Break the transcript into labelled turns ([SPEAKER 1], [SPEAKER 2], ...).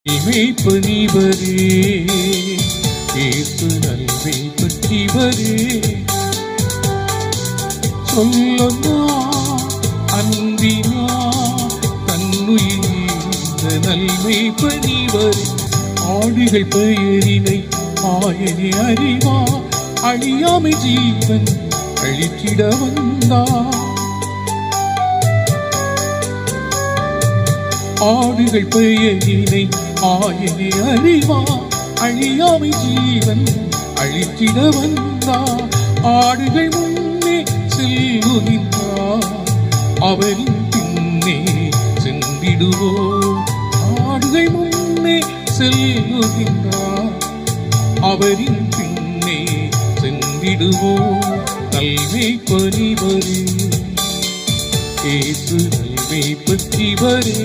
[SPEAKER 1] இமைப்பனிவரே ஏசு நல்வை பற்றிவரே சொல்லனா அன்பினா தன்னுயிர் நல்மை பணிவரே ஆடுகள் பெயரினை ஆயனே அறிவா அழியாமை ஜீவன் அழித்திட வந்தா ஆடுகள் பெயரினை ஆயனே அறிவா அழியாமை ஜீவன் அழித்திட வந்தா ஆடுகள் முன்னே செல்லுகின்றார் அவரின் பின்னே சென்றிடுவோ ஆடுகள் முன்னே செல்லுகின்றார் அவரின் பின்னே சென்றிடுவோ நல்மை பணிவரே ஏசு நல்மை பற்றிவரே